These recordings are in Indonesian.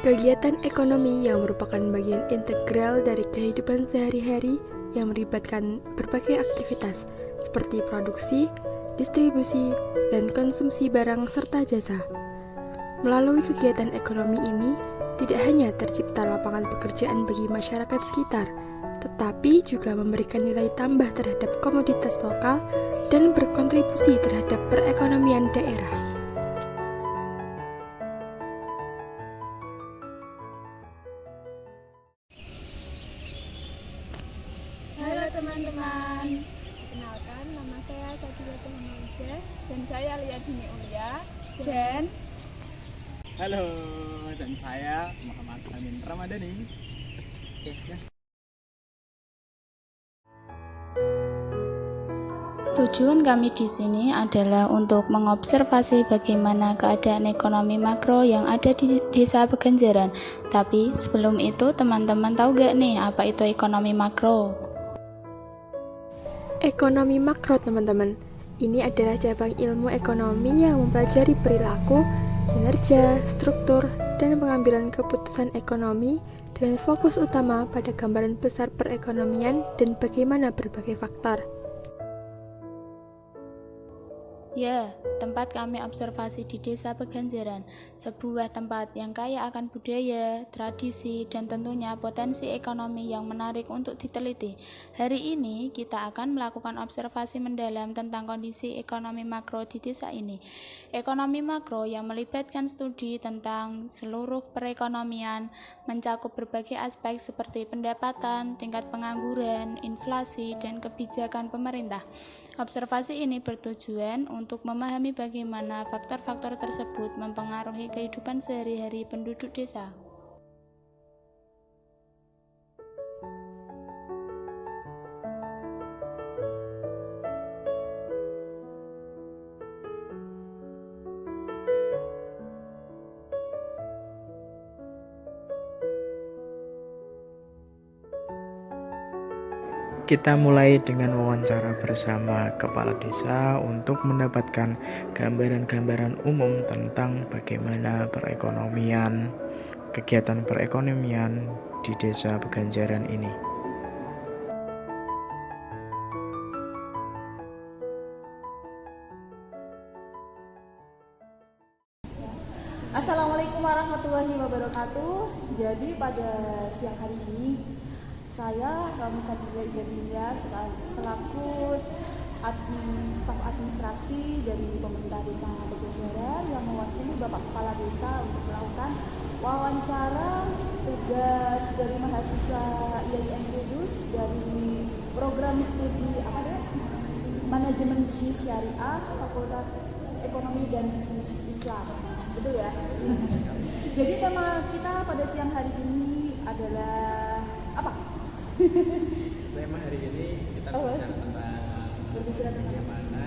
Kegiatan ekonomi yang merupakan bagian integral dari kehidupan sehari-hari yang melibatkan berbagai aktivitas seperti produksi, distribusi, dan konsumsi barang serta jasa. Melalui kegiatan ekonomi ini, tidak hanya tercipta lapangan pekerjaan bagi masyarakat sekitar, tetapi juga memberikan nilai tambah terhadap komoditas lokal dan berkontribusi terhadap perekonomian daerah. Halo teman-teman, perkenalkan nama saya Sadila Maida dan saya Lia Dini Ulia dan Halo, dan saya Muhammad Amin Ramadhani. Oke, ya. Tujuan kami di sini adalah untuk mengobservasi bagaimana keadaan ekonomi makro yang ada di Desa Pegenjeran. Tapi sebelum itu teman-teman tahu gak nih apa itu ekonomi makro? Ekonomi makro, teman-teman. Ini adalah cabang ilmu ekonomi yang mempelajari perilaku, kinerja, struktur, dan pengambilan keputusan ekonomi dengan fokus utama pada gambaran besar perekonomian dan bagaimana berbagai faktor. Ya, tempat kami observasi di Desa Pegenjeran, sebuah tempat yang kaya akan budaya, tradisi, dan tentunya potensi ekonomi yang menarik untuk diteliti. Hari ini kita akan melakukan observasi mendalam tentang kondisi ekonomi makro di desa ini. Ekonomi makro yang melibatkan studi tentang seluruh perekonomian, mencakup berbagai aspek seperti pendapatan, tingkat pengangguran, inflasi, dan kebijakan pemerintah. Observasi ini bertujuan untuk memahami bagaimana faktor-faktor tersebut mempengaruhi kehidupan sehari-hari penduduk desa. Kita mulai dengan wawancara bersama kepala desa untuk mendapatkan gambaran-gambaran umum tentang bagaimana kegiatan perekonomian di Desa Pegenjeran ini. Assalamualaikum warahmatullahi wabarakatuh. Jadi pada siang hari ini saya Rami Fadila Izadilia selaku staf administrasi dari pemerintah desa Pegenjeran yang mewakili Bapak Kepala Desa untuk melakukan wawancara tugas dari mahasiswa IAIN Kudus dari program studi Manajemen Bisnis Syariah Fakultas Ekonomi dan Bisnis Islam. Betul ya? Jadi tema kita pada siang hari ini adalah apa? Tema hari ini kita berbicara tentang bagaimana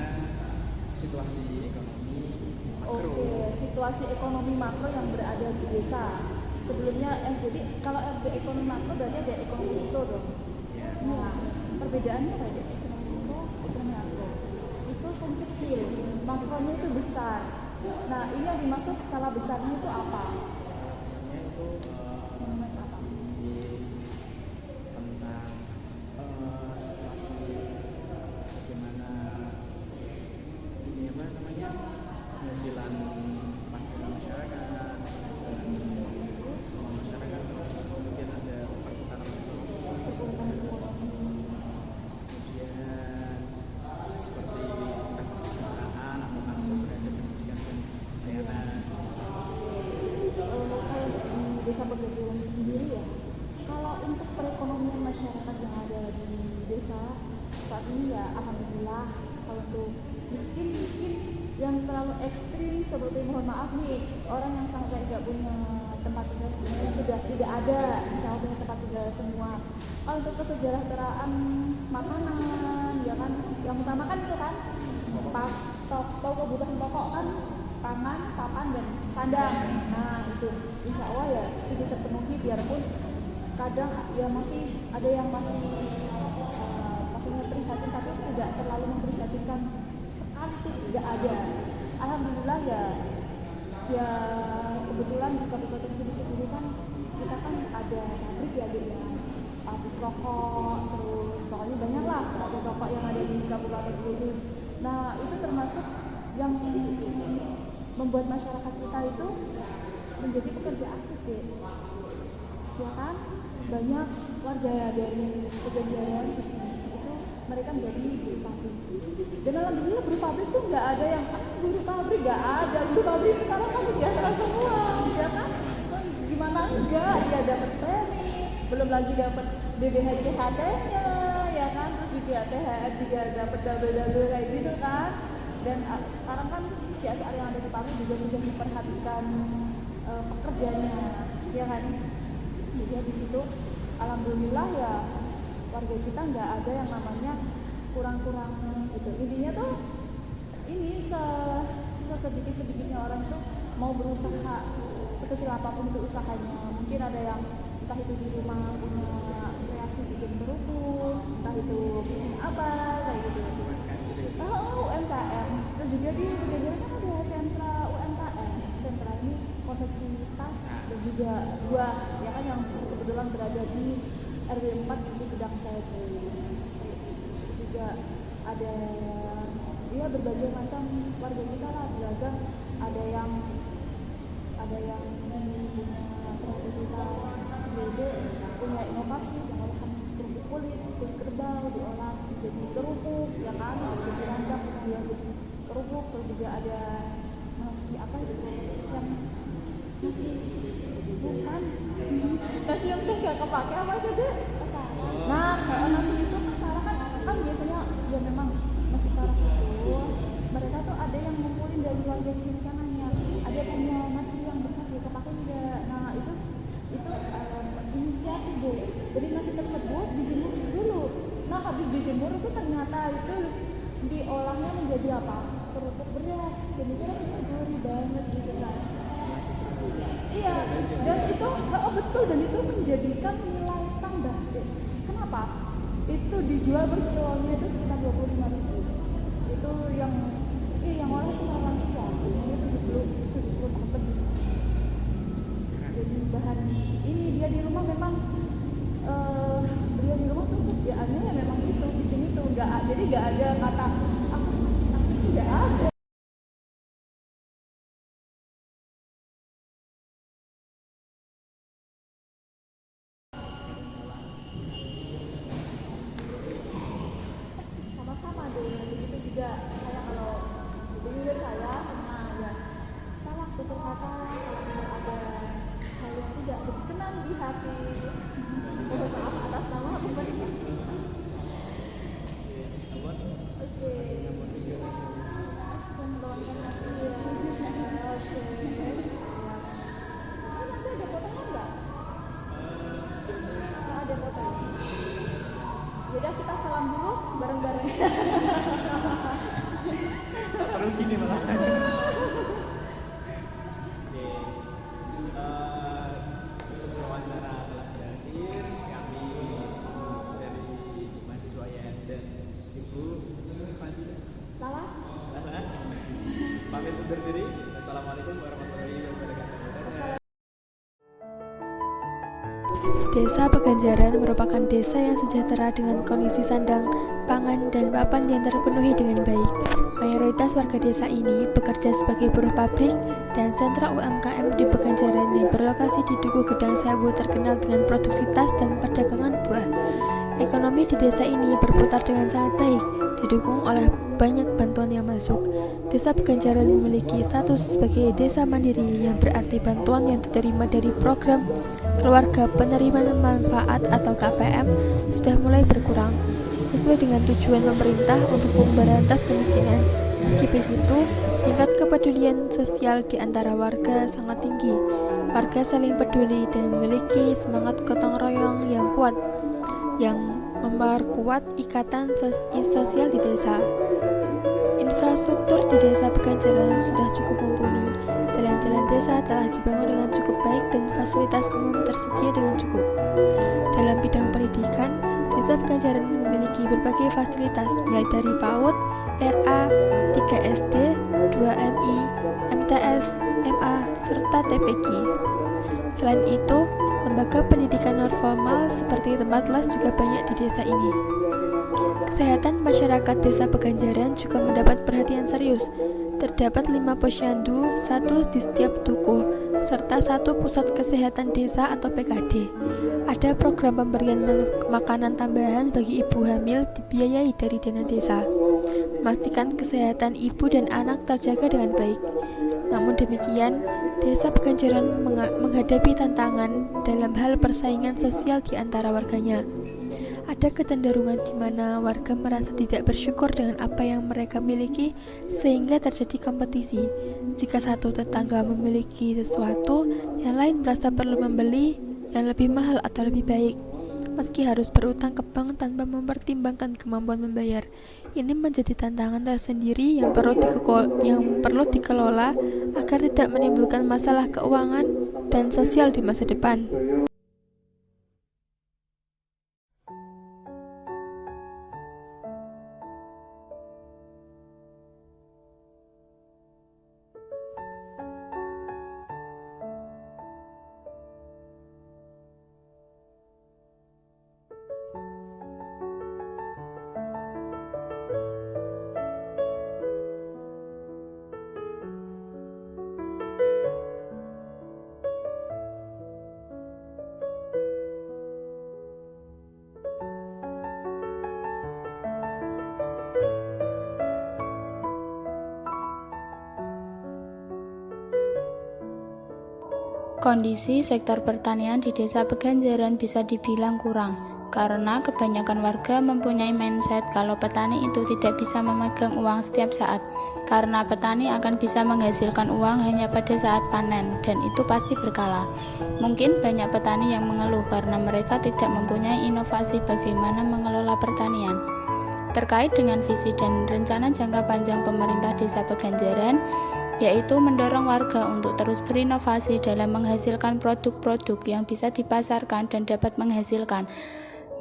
situasi ekonomi makro. Oke, situasi ekonomi makro yang berada di desa. Sebelumnya, jadi kalau ada ekonomi makro berarti ada ekonomi mikro dong. Ya. Nah, perbedaannya apa ya? Ekonomi mikro, ekonomi makro. Itu kan kecil, makronya itu besar. Nah, ini yang dimaksud skala besarnya itu apa? Skala besarnya itu penghasilan masyarakat, kemudian ada perputaran kemudian seperti kesejahteraan atau akses terhadap pendidikan dan layanan. Kalau di desa Pegenjeran sendiri ya, kalau untuk perekonomian masyarakat yang ada di desa saat ini ya alhamdulillah. Kalau untuk miskin yang terlalu ekstrim seperti mohon maaf nih orang yang sampai tidak punya tempat tinggal sudah tidak ada, misalnya punya tempat tinggal semua. Kalau untuk kesejahteraan makanan ya kan yang utama kan itu kan pokok kebutuhan pokok kan pangan, papan dan sandang. Nah itu insya Allah ya sudah terpenuhi, biarpun kadang ya masih ada yang maksudnya prihatin tapi tidak terlalu memprihatinkan sekali, tidak ada. Alhamdulillah ya kebetulan di Kabupaten Kudus sendiri kan kita kan ada pabrik ya gitu, pabrik rokok, terus pokoknya banyak lah pabrik rokok yang ada di Kabupaten Kudus. Nah itu termasuk yang membuat masyarakat kita itu menjadi pekerja aktif ya kan, banyak warga dari Peganjaran di sini itu mereka menjadi buruh pabrik. Dan alhamdulillah buruh pabrik tuh nggak ada yang buruh pabrik, nggak ada buruh pabrik sekarang kan sejahtera semua, ya kan? Gimana enggak? Dia dapat premi, belum lagi dapat DBH CHT-nya, ya kan? Terus juga THR juga dapat double kayak gitu kan? Dan sekarang kan CSR yang ada di pabrik juga sudah memperhatikan pekerjanya, ya kan? Jadi habis itu alhamdulillah ya warga kita nggak ada yang namanya kurang-kurang gitu. Intinya tuh ini sesedikit-sedikitnya orang tuh mau berusaha sekecil apapun itu usahanya. Mungkin ada yang entah itu di rumah punya kreasi bikin kerupuk, entah itu bikin apa kayak gitu. UMKM. Terus juga di Peganjaran kan ada sentra UMKM. Sentra ini konveksi tas dan juga buah, ya kan, yang kebetulan berada di RW 4 di Gedang Sewu. Juga ada dia berbagai macam warga kita lah, beragam. Ada yang punya kreativitas, jadi punya inovasi yang olahan kerupuk kulit kerbau diolah jadi kerupuk, ya kan, jadi randang dia jadi kerupuk. Terus juga ada nasi apa itu yang nasi bukan nasi yang udah gak kepake apa itu deh. Nah kalau nasi itu kan biasanya ya memang nasi karak itu mereka tuh ada yang ngumpulin dari warga kiri kanannya, ada punya nasi yang bekas dia kepake enggak. Nah itu inisiatif deh. Jadi nasi tersebut dijemur dulu. Nah habis dijemur itu ternyata itu diolahnya menjadi apa? Kerupuk beras. Dan itu rasanya gurih banget gitu kan. Iya, dan itu betul, dan itu menjadikan nilai tambah. Kenapa? Itu dijual per kilonya itu sekitar 25.000. Itu yang oleh itu lansia, itu 70 tahun lebih. Jadi bahan ini dia di rumah memang beliau di rumah tuh kerjaannya ya memang itu bikin itu, jadi nggak ada kata aku tidak ada. Sama-sama deh, begitu juga saya kalau begitu saya sama ya salah tutur kata kalau misal ada hal yang tidak berkenan di hati, mohon maaf atas nama pribadi. Oke. Meluangkan hati ya. Oke. Nanti ada potongan nggak? Nggak ada potongan. Yaudah kita salam dulu bareng-bareng. Seru gini malah. Sesi wawancara telah berakhir. Kami dari mahasiswa IAIN dan Ibu Lala pamit undur diri. Assalamualaikum warahmatullahi wabarakatuh. Desa Peganjaran merupakan desa yang sejahtera dengan kondisi sandang, pangan, dan papan yang terpenuhi dengan baik. Mayoritas warga desa ini bekerja sebagai buruh pabrik, dan sentra UMKM di Peganjaran yang berlokasi di Dukuh Gedang Sewu terkenal dengan produksi tas dan perdagangan buah. Ekonomi di desa ini berputar dengan sangat baik, didukung oleh banyak bantuan yang masuk. Desa Peganjaran memiliki status sebagai desa mandiri, yang berarti bantuan yang diterima dari program Keluarga Penerima Manfaat atau KPM sudah mulai berkurang, sesuai dengan tujuan pemerintah untuk memberantas kemiskinan. Meski begitu, tingkat kepedulian sosial di antara warga sangat tinggi. Warga saling peduli dan memiliki semangat gotong royong yang kuat, yang memperkuat ikatan sosial di desa. Infrastruktur di desa Peganjaran sudah cukup mumpuni. Jalan-jalan desa telah dibangun dengan cukup baik dan fasilitas umum tersedia dengan cukup. Dalam bidang pendidikan, desa Peganjaran memiliki berbagai fasilitas mulai dari PAUD, RA, 3 SD, 2 MI, MTS, MA, serta TPG. Selain itu, lembaga pendidikan non-formal seperti tempat les juga banyak di desa ini. Kesehatan masyarakat desa Peganjaran juga mendapat perhatian serius. Terdapat 5 posyandu, 1 di setiap dukuh, serta 1 pusat kesehatan desa atau PKD. Ada program pemberian makanan tambahan bagi ibu hamil dibiayai dari dana desa. Memastikan kesehatan ibu dan anak terjaga dengan baik. Namun demikian, desa Peganjaran menghadapi tantangan dalam hal persaingan sosial di antara warganya. Ada kecenderungan di mana warga merasa tidak bersyukur dengan apa yang mereka miliki sehingga terjadi kompetisi. Jika satu tetangga memiliki sesuatu, yang lain merasa perlu membeli yang lebih mahal atau lebih baik, meski harus berutang ke bank tanpa mempertimbangkan kemampuan membayar. Ini menjadi tantangan tersendiri yang perlu dikelola agar tidak menimbulkan masalah keuangan dan sosial di masa depan. Kondisi sektor pertanian di desa Peganjaran bisa dibilang kurang, karena kebanyakan warga mempunyai mindset kalau petani itu tidak bisa memegang uang setiap saat, karena petani akan bisa menghasilkan uang hanya pada saat panen, dan itu pasti berkala. Mungkin banyak petani yang mengeluh karena mereka tidak mempunyai inovasi bagaimana mengelola pertanian. Terkait dengan visi dan rencana jangka panjang pemerintah desa Peganjaran, yaitu mendorong warga untuk terus berinovasi dalam menghasilkan produk-produk yang bisa dipasarkan dan dapat menghasilkan,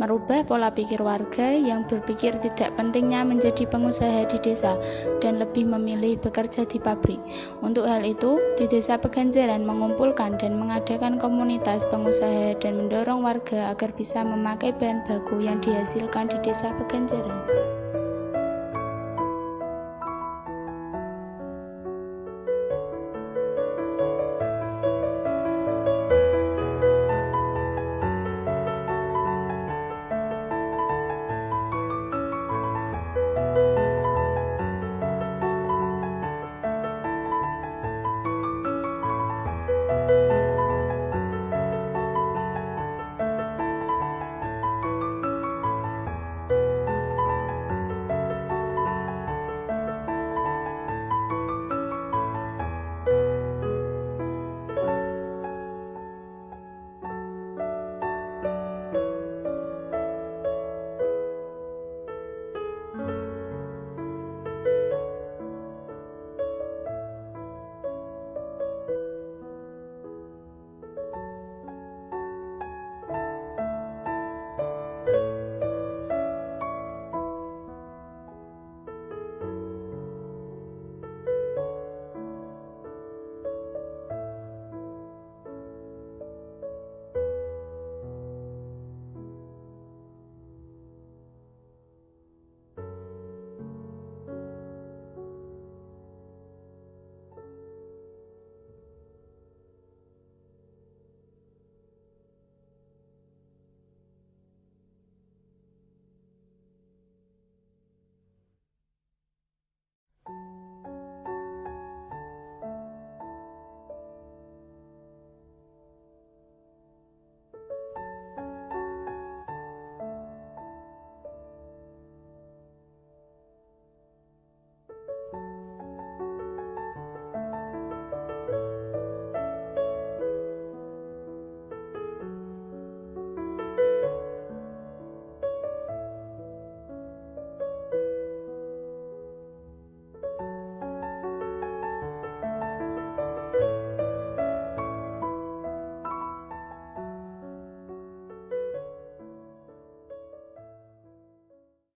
merubah pola pikir warga yang berpikir tidak pentingnya menjadi pengusaha di desa dan lebih memilih bekerja di pabrik. Untuk hal itu, di desa Peganjaran mengumpulkan dan mengadakan komunitas pengusaha dan mendorong warga agar bisa memakai bahan baku yang dihasilkan di desa Peganjaran.